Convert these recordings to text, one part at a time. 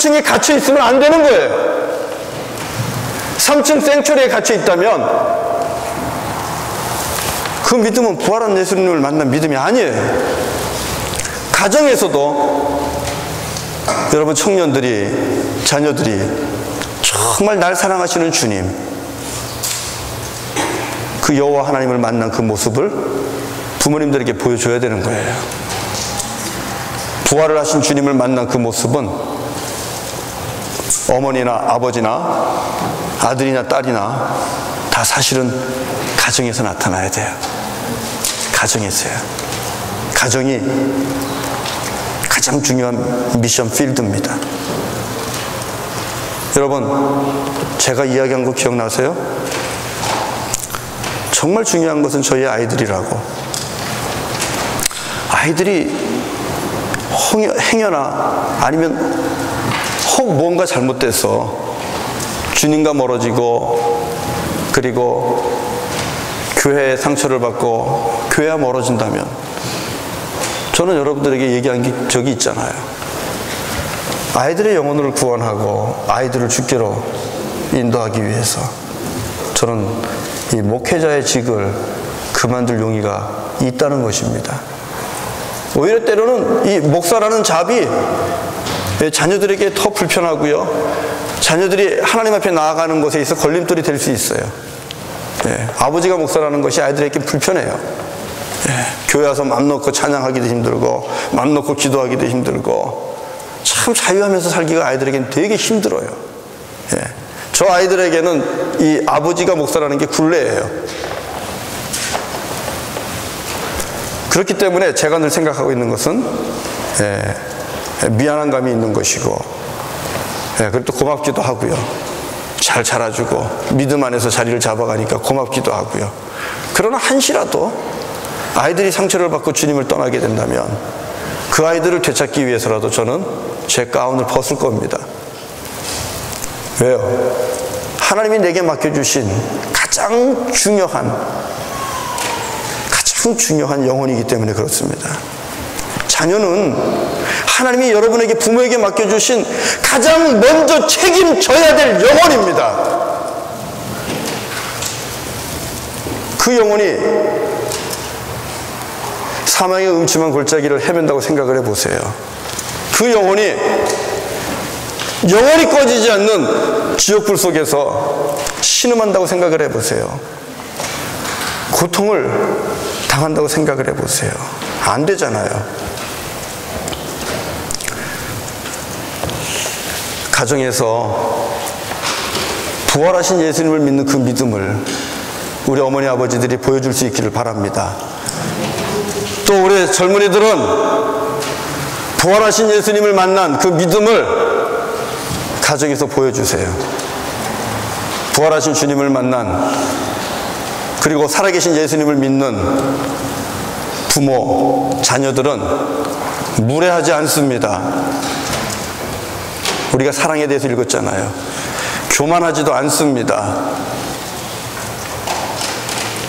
3층에 갇혀 있으면 안 되는 거예요. 3층 생처리에 갇혀 있다면 그 믿음은 부활한 예수님을 만난 믿음이 아니에요. 가정에서도 여러분 청년들이, 자녀들이 정말 날 사랑하시는 주님, 그 여호와 하나님을 만난 그 모습을 부모님들에게 보여줘야 되는 거예요. 부활을 하신 주님을 만난 그 모습은 어머니나 아버지나 아들이나 딸이나 다 사실은 가정에서 나타나야 돼요. 가정에서요. 가정이 가장 중요한 미션 필드입니다. 여러분, 제가 이야기한 거 기억나세요? 정말 중요한 것은 저희 아이들이라고. 아이들이 행여나 아니면 혹 뭔가 잘못돼서 주님과 멀어지고, 그리고 교회의 상처를 받고 교회와 멀어진다면, 저는 여러분들에게 얘기한 적이 있잖아요. 아이들의 영혼을 구원하고 아이들을 주께로 인도하기 위해서 저는 이 목회자의 직을 그만둘 용의가 있다는 것입니다. 오히려 때로는 이 목사라는 잡이 자녀들에게 더 불편하고요, 자녀들이 하나님 앞에 나아가는 것에 있어 걸림돌이 될 수 있어요. 아버지가 목사라는 것이 아이들에게 불편해요. 교회 와서 맘 놓고 찬양하기도 힘들고, 맘 놓고 기도하기도 힘들고, 참 자유하면서 살기가 아이들에게는 되게 힘들어요. 저 아이들에게는 이 아버지가 목사라는 게 굴레예요. 그렇기 때문에 제가 늘 생각하고 있는 것은 미안한 감이 있는 것이고, 그리고 또 고맙기도 하고요. 잘 자라주고 믿음 안에서 자리를 잡아가니까 고맙기도 하고요. 그러나 한시라도 아이들이 상처를 받고 주님을 떠나게 된다면 그 아이들을 되찾기 위해서라도 저는 제 가운을 벗을 겁니다. 왜요? 하나님이 내게 맡겨주신 가장 중요한 영혼이기 때문에 그렇습니다. 자녀는 하나님이 여러분에게, 부모에게 맡겨주신 가장 먼저 책임져야 될 영혼입니다. 그 영혼이 사망의 음침한 골짜기를 헤맨다고 생각을 해보세요. 그 영혼이 영원히 꺼지지 않는 지옥불 속에서 신음한다고 생각을 해보세요. 고통을 당한다고 생각을 해보세요. 안 되잖아요. 가정에서 부활하신 예수님을 믿는 그 믿음을 우리 어머니 아버지들이 보여줄 수 있기를 바랍니다. 또 우리 젊은이들은 부활하신 예수님을 만난 그 믿음을 가정에서 보여주세요. 부활하신 주님을 만난, 그리고 살아계신 예수님을 믿는 부모, 자녀들은 무례하지 않습니다. 우리가 사랑에 대해서 읽었잖아요. 교만하지도 않습니다.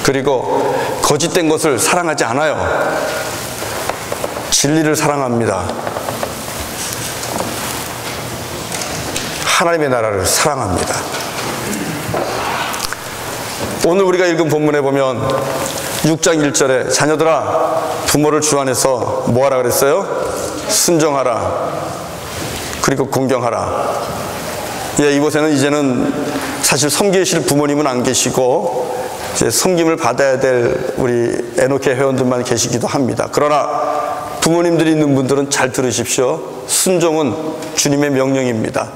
그리고 거짓된 것을 사랑하지 않아요. 진리를 사랑합니다. 하나님의 나라를 사랑합니다. 오늘 우리가 읽은 본문에 보면 6장 1절에 자녀들아 부모를 주 안에서 뭐하라 그랬어요? 순종하라. 그리고 공경하라. 이곳에는 이제는 사실 섬기실 부모님은 안 계시고 이제 섬김을 받아야 될 우리 에녹회 회원들만 계시기도 합니다. 그러나 부모님들이 있는 분들은 잘 들으십시오. 순종은 주님의 명령입니다.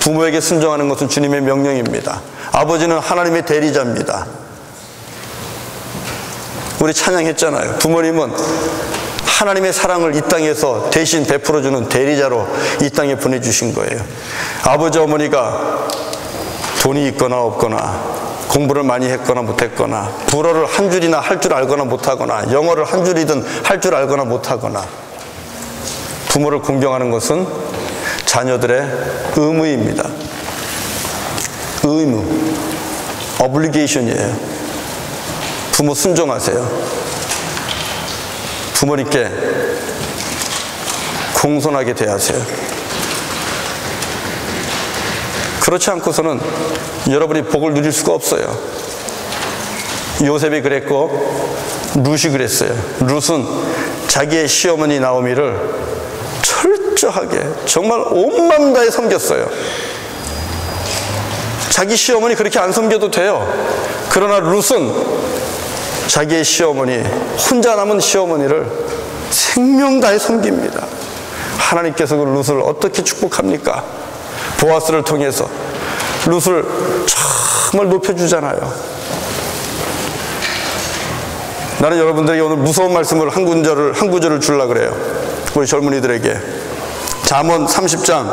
부모에게 순종하는 것은 주님의 명령입니다. 아버지는 하나님의 대리자입니다. 우리 찬양했잖아요. 부모님은 하나님의 사랑을 이 땅에서 대신 베풀어주는 대리자로 이 땅에 보내주신 거예요. 아버지 어머니가 돈이 있거나 없거나, 공부를 많이 했거나 못했거나, 불어를 한 줄이나 할 줄 알거나 못하거나, 영어를 한 줄이든 할 줄 알거나 못하거나, 부모를 공경하는 것은 자녀들의 의무입니다. 의무, obligation이에요. 부모 순종하세요. 부모님께 공손하게 대하세요. 그렇지 않고서는 여러분이 복을 누릴 수가 없어요. 요셉이 그랬고 룻이 그랬어요. 룻은 자기의 시어머니 나오미를 철저하게 정말 온 마음 다해 섬겼어요. 자기 시어머니 그렇게 안 섬겨도 돼요. 그러나 룻은 자기의 시어머니, 혼자 남은 시어머니를 생명 다해 섬깁니다. 하나님께서 그 룻을 어떻게 축복합니까? 보아스를 통해서 룻을 정말 높여주잖아요. 나는 여러분들에게 오늘 무서운 말씀을 한 구절을 주려고 그래요. 우리 젊은이들에게. 잠언 30장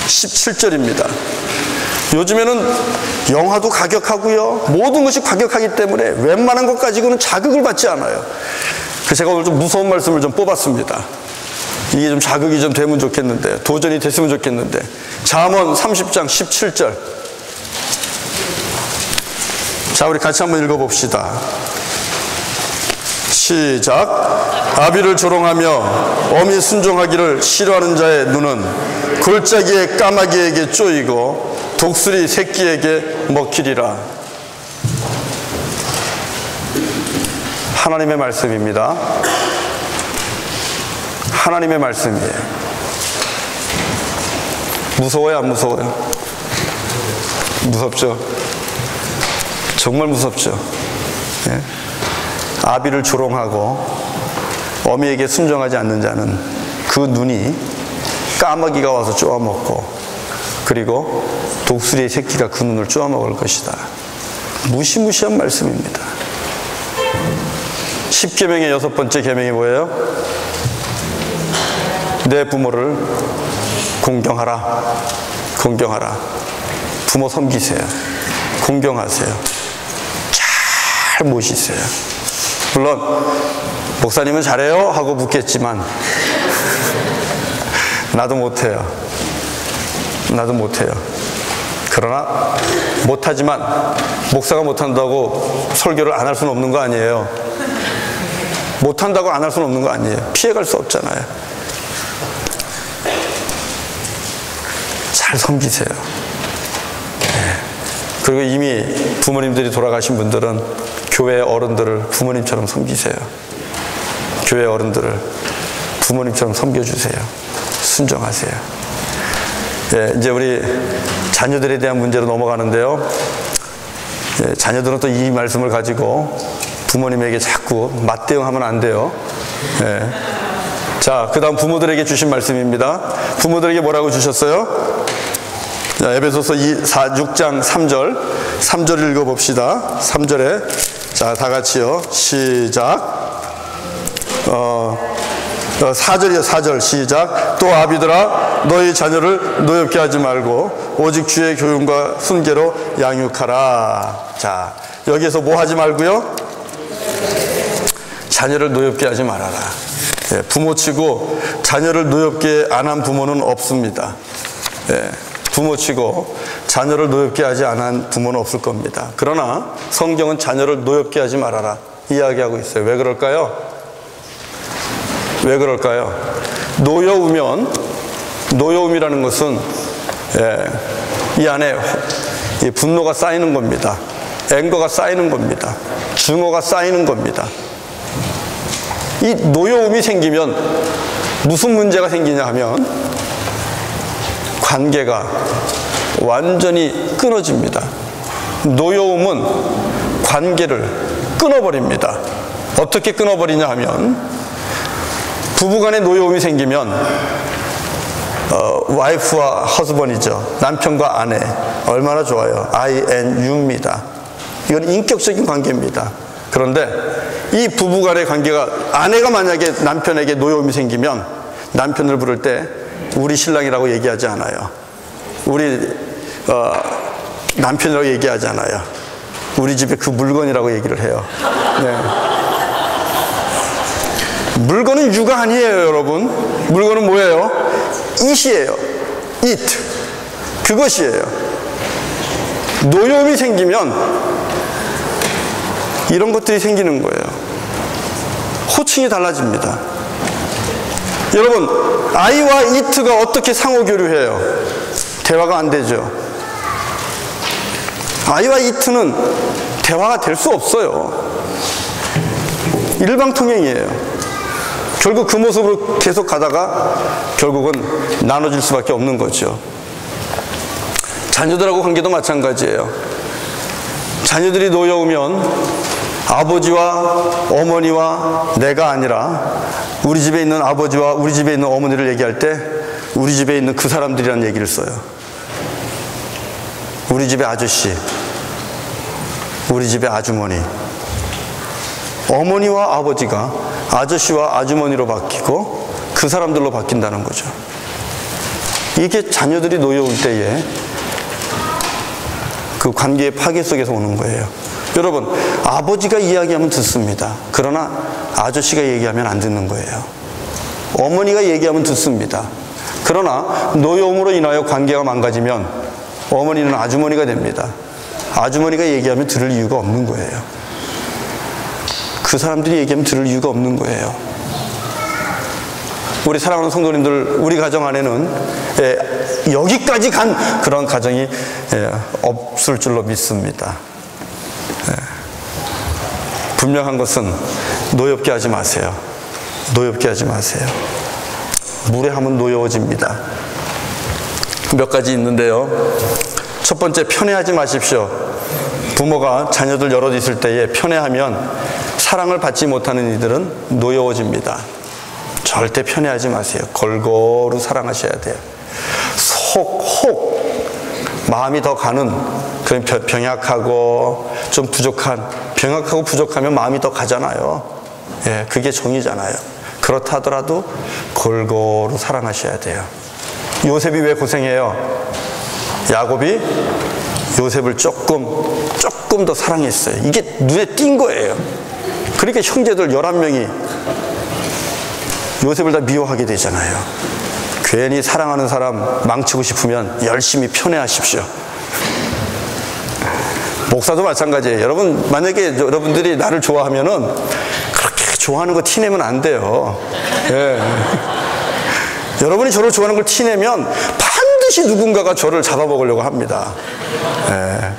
17절입니다. 요즘에는 영화도 가격하고요, 모든 것이 가격하기 때문에 웬만한 것 가지고는 자극을 받지 않아요. 그래서 제가 오늘 좀 무서운 말씀을 좀 뽑았습니다. 이게 좀 자극이 좀 되면 좋겠는데, 도전이 됐으면 좋겠는데. 잠언 30장 17절. 자, 우리 같이 한번 읽어봅시다. 시작. 아비를 조롱하며 어미 순종하기를 싫어하는 자의 눈은 골짜기의 까마귀에게 쪼이고 독수리 새끼에게 먹히리라. 하나님의 말씀입니다. 하나님의 말씀이에요. 무서워요, 안 무서워요? 무섭죠? 정말 무섭죠? 예? 아비를 조롱하고 어미에게 순종하지 않는 자는 그 눈이 까마귀가 와서 쪼아먹고, 그리고 독수리의 새끼가 그 눈을 쪼아먹을 것이다. 무시무시한 말씀입니다. 10계명의 6번째 계명이 뭐예요? 내 부모를 공경하라. 공경하라. 부모 섬기세요. 공경하세요. 잘 모시세요. 물론 목사님은 잘해요? 하고 묻겠지만 나도 못해요. 나도 못해요. 그러나 못하지만 목사가 못한다고 설교를 안 할 수는 없는 거 아니에요. 못한다고 안 할 수는 없는 거 아니에요. 피해갈 수 없잖아요. 잘 섬기세요. 네. 그리고 이미 부모님들이 돌아가신 분들은 교회 어른들을 부모님처럼 섬기세요. 교회 어른들을 부모님처럼 섬겨주세요. 순종하세요. 예, 이제 우리 자녀들에 대한 문제로 넘어가는데요. 예, 자녀들은 또 이 말씀을 가지고 부모님에게 자꾸 맞대응하면 안 돼요. 예. 자, 그 다음 부모들에게 주신 말씀입니다. 부모들에게 뭐라고 주셨어요? 자, 에베소서 6장 3절 읽어봅시다. 3절에 자, 다 같이요. 시작. 4절이요. 4절 시작. 또 아비들아 너희 자녀를 노엽게 하지 말고 오직 주의 교훈과 훈계로 양육하라. 자, 여기에서 뭐 하지 말고요? 자녀를 노엽게 하지 말아라. 예, 부모치고 자녀를 노엽게 안 한 부모는 없습니다. 예, 부모치고 자녀를 노엽게 하지 않은 부모는 없을 겁니다. 그러나 성경은 자녀를 노엽게 하지 말아라 이야기하고 있어요. 왜 그럴까요? 왜 그럴까요? 노여움이라는 것은 이 안에 이 분노가 쌓이는 겁니다. 앵거가 쌓이는 겁니다. 증오가 쌓이는 겁니다. 이 노여움이 생기면 무슨 문제가 생기냐 하면 관계가 완전히 끊어집니다. 노여움은 관계를 끊어버립니다. 어떻게 끊어버리냐 하면 부부간에 노여움이 생기면 와이프와 허스번이죠. 남편과 아내 얼마나 좋아요. I and you입니다. 이건 인격적인 관계입니다. 그런데 이 부부간의 관계가, 아내가 만약에 남편에게 노여움이 생기면 남편을 부를 때 우리 신랑이라고 얘기하지 않아요. 우리 남편이라고 얘기하지 않아요. 우리 집에 그 물건이라고 얘기를 해요. 네. 물건은 유가 아니에요, 여러분. 물건은 뭐예요? it이에요. it. 그것이에요. 노여움이 생기면 이런 것들이 생기는 거예요. 호칭이 달라집니다. 여러분, 아이와 이트가 어떻게 상호교류해요? 대화가 안 되죠. 아이와 이트는 대화가 될 수 없어요. 일방통행이에요. 결국 그 모습으로 계속 가다가 결국은 나눠질 수밖에 없는 거죠. 자녀들하고 관계도 마찬가지예요. 자녀들이 놓여오면 아버지와 어머니와 내가 아니라 우리 집에 있는 아버지와 우리 집에 있는 어머니를 얘기할 때 우리 집에 있는 그 사람들이라는 얘기를 써요. 우리 집의 아저씨, 우리 집의 아주머니. 어머니와 아버지가 아저씨와 아주머니로 바뀌고 그 사람들로 바뀐다는 거죠. 이게 자녀들이 놓여올 때에 그 관계의 파괴 속에서 오는 거예요. 여러분, 아버지가 이야기하면 듣습니다. 그러나 아저씨가 얘기하면 안 듣는 거예요. 어머니가 얘기하면 듣습니다. 그러나 놓여옴으로 인하여 관계가 망가지면 어머니는 아주머니가 됩니다. 아주머니가 얘기하면 들을 이유가 없는 거예요. 그 사람들이 얘기하면 들을 이유가 없는 거예요. 우리 사랑하는 성도님들, 우리 가정 안에는 여기까지 간 그런 가정이 없을 줄로 믿습니다. 분명한 것은 노엽게 하지 마세요. 노엽게 하지 마세요. 무례함은 노여워집니다. 몇 가지 있는데요. 첫 번째, 편애하지 마십시오. 부모가 자녀들 여럿 있을 때에 편애하면 사랑을 받지 못하는 이들은 노여워집니다. 절대 편애하지 마세요. 골고루 사랑하셔야 돼요. 혹 마음이 더 가는 그런 병약하고 좀 부족한, 병약하고 부족하면 마음이 더 가잖아요. 예, 그게 정이잖아요. 그렇다 하더라도 골고루 사랑하셔야 돼요. 요셉이 왜 고생해요? 야곱이 요셉을 조금 더 사랑했어요. 이게 눈에 띈 거예요. 그러니까 형제들 11명이 요셉을 다 미워하게 되잖아요. 괜히 사랑하는 사람 망치고 싶으면 열심히 편애하십시오. 목사도 마찬가지예요. 여러분, 만약에 여러분들이 나를 좋아하면은 그렇게 좋아하는 거 티내면 안 돼요. 예. 여러분이 저를 좋아하는 걸 티내면 반드시 누군가가 저를 잡아먹으려고 합니다. 예.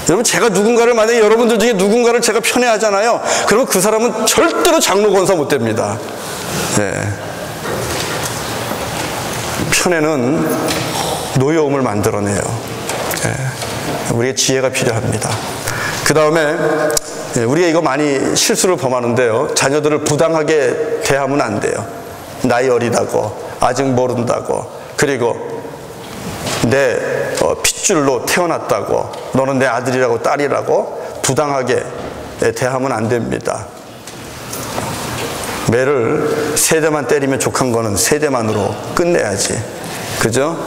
여러분, 제가 누군가를, 만약에 여러분들 중에 누군가를 제가 편애하잖아요. 그러면 그 사람은 절대로 장로 권사 못 됩니다. 예. 편애는 노여움을 만들어내요. 예. 우리의 지혜가 필요합니다. 그 다음에 우리가 이거 많이 실수를 범하는데요. 자녀들을 부당하게 대하면 안 돼요. 나이 어리다고, 아직 모른다고, 그리고 내 핏줄로 태어났다고, 너는 내 아들이라고 딸이라고 부당하게 대하면 안 됩니다. 매를 3대만 때리면 족한 거는 3대만으로 끝내야지. 그죠?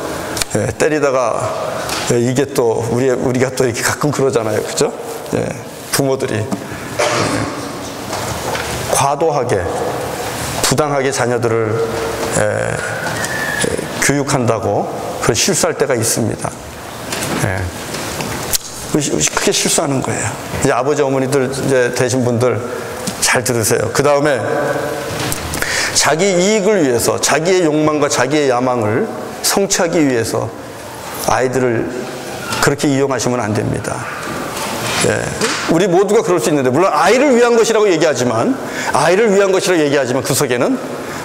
예, 때리다가 이게 또 우리가 또 이렇게 가끔 그러잖아요. 그죠? 예, 부모들이 과도하게 부당하게 자녀들을 교육한다고 그런 실수할 때가 있습니다. 크게 실수하는 거예요. 이제 아버지 어머니들 이제 되신 분들 잘 들으세요. 그 다음에 자기 이익을 위해서, 자기의 욕망과 자기의 야망을 성취하기 위해서 아이들을 그렇게 이용하시면 안 됩니다. 우리 모두가 그럴 수 있는데, 물론 아이를 위한 것이라고 얘기하지만 그 속에는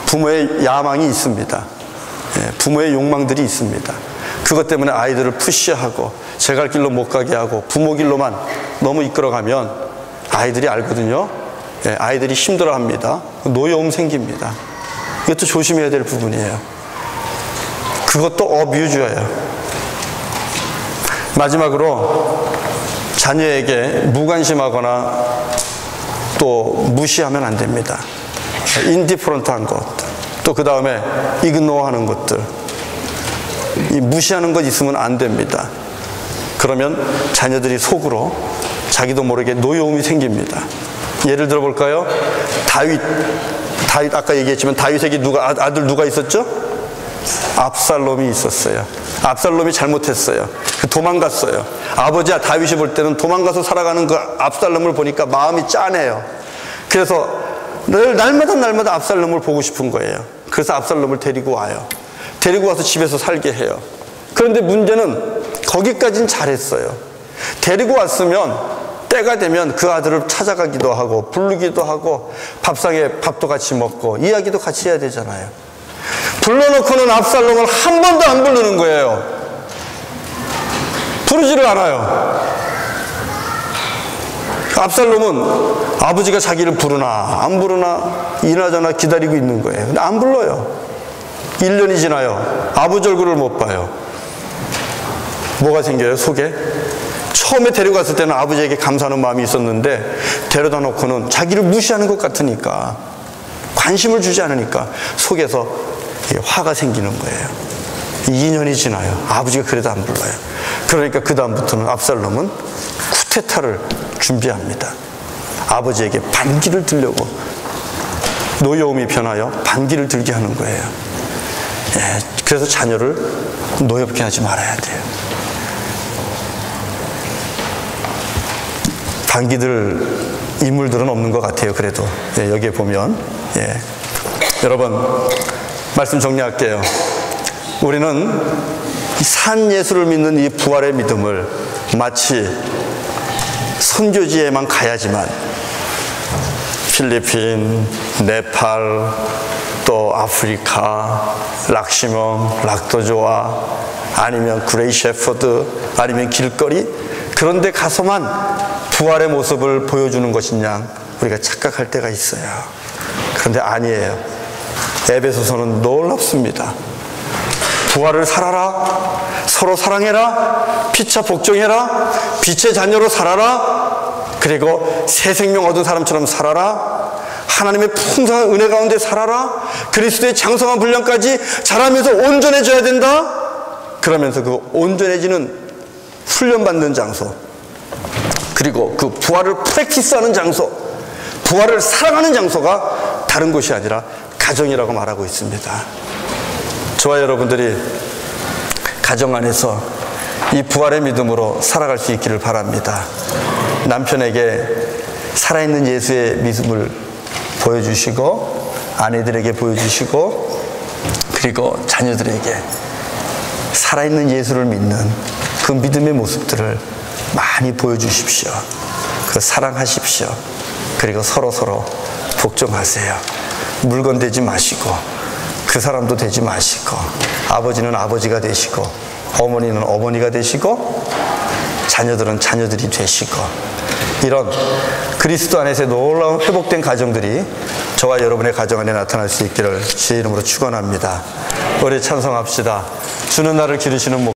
부모의 야망이 있습니다. 부모의 욕망들이 있습니다. 그것 때문에 아이들을 푸시하고 제 갈 길로 못 가게 하고 부모 길로만 너무 이끌어가면 아이들이 알거든요. 아이들이 힘들어합니다. 노여움 생깁니다. 이것도 조심해야 될 부분이에요. 그것도 어뷰즈예요. 마지막으로 자녀에게 무관심하거나 또 무시하면 안 됩니다. 인디퍼런트한 것, 또 그 다음에 이그노어하는 것들, 이 무시하는 것 있으면 안 됩니다. 그러면 자녀들이 속으로 자기도 모르게 노여움이 생깁니다. 예를 들어 볼까요? 다윗 아까 얘기했지만 다윗에게 아들 누가 있었죠? 압살롬이 있었어요. 압살롬이 잘못했어요. 도망갔어요. 아버지야 다윗이 볼 때는 도망가서 살아가는 그 압살롬을 보니까 마음이 짠해요. 그래서 날마다 압살롬을 보고 싶은 거예요. 그래서 압살롬을 데리고 와요. 데리고 와서 집에서 살게 해요. 그런데 문제는 거기까지는 잘했어요. 데리고 왔으면 때가 되면 그 아들을 찾아가기도 하고 부르기도 하고 밥상에 밥도 같이 먹고 이야기도 같이 해야 되잖아요. 불러놓고는 압살롬을 한 번도 안 부르는 거예요. 부르지를 않아요. 압살롬은 아버지가 자기를 부르나 안 부르나 이나저나 기다리고 있는 거예요. 근데 안 불러요. 1년이 지나요. 아버지 얼굴을 못 봐요. 뭐가 생겨요? 속에? 처음에 데려갔을 때는 아버지에게 감사하는 마음이 있었는데 데려다 놓고는 자기를 무시하는 것 같으니까, 관심을 주지 않으니까 속에서 화가 생기는 거예요. 2년이 지나요. 아버지가 그래도 안 불러요. 그러니까 그 다음부터는 압살롬은 쿠데타를 준비합니다. 아버지에게 반기를 들려고, 노여움이 변하여 반기를 들게 하는 거예요. 그래서 자녀를 노엽게 하지 말아야 돼요. 반기들 인물들은 없는 것 같아요. 그래도 여기에 보면 여러분, 말씀 정리할게요. 우리는 산 예수를 믿는 이 부활의 믿음을 마치 선교지에만 가야지만, 필리핀, 네팔, 또 아프리카, 락시몽, 락도조아, 아니면 그레이 셰퍼드, 아니면 길거리, 그런 데 가서만 부활의 모습을 보여주는 것이냐 우리가 착각할 때가 있어요. 그런데 아니에요. 에베소서는 놀랍습니다. 부활을 살아라, 서로 사랑해라, 피차 복종해라, 빛의 자녀로 살아라, 그리고 새 생명 얻은 사람처럼 살아라, 하나님의 풍성한 은혜 가운데 살아라, 그리스도의 장성한 분량까지 자라면서 온전해져야 된다. 그러면서 그 온전해지는 훈련받는 장소, 그리고 그 부활을 프랙티스하는 장소, 부활을 사랑하는 장소가 다른 곳이 아니라 가정이라고 말하고 있습니다. 저와 여러분들이 가정 안에서 이 부활의 믿음으로 살아갈 수 있기를 바랍니다. 남편에게 살아있는 예수의 믿음을 보여주시고, 아내들에게 보여주시고, 그리고 자녀들에게 살아있는 예수를 믿는 그 믿음의 모습들을 많이 보여주십시오. 그 사랑하십시오. 그리고 서로 복종하세요. 물건 되지 마시고, 그 사람도 되지 마시고, 아버지는 아버지가 되시고, 어머니는 어머니가 되시고, 자녀들은 자녀들이 되시고, 이런 그리스도 안에서의 놀라운 회복된 가정들이 저와 여러분의 가정 안에 나타날 수 있기를 주의 이름으로 축원합니다. 우리 찬송합시다. 주는 나를 기르시는 목